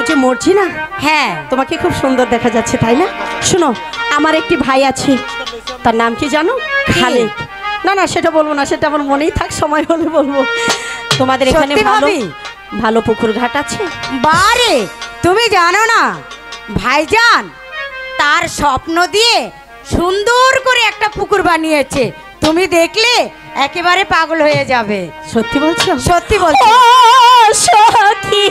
যে মরছি না, হ্যাঁ তোমাকে খুব সুন্দর দেখা যাচ্ছে তাই না? শুনো, আমার একটি ভাই আছে, তার নাম কি জানো? খালেক। না না সেটা বলবো না, সেটা আমার মনেই থাক, সময় হলে বলবো। তোমাদের এখানে সত্যি ভালো ভাবি? ভালো পুকুর ঘাট আছে? বারে তুমি জানো না ভাইজান তার স্বপ্ন দিয়ে সুন্দর করে একটা পুকুর বানিয়েছে, তুমি দেখলে একেবারে পাগল হয়ে যাবে। সত্যি বলছো? সত্যি বলছি। ও সখী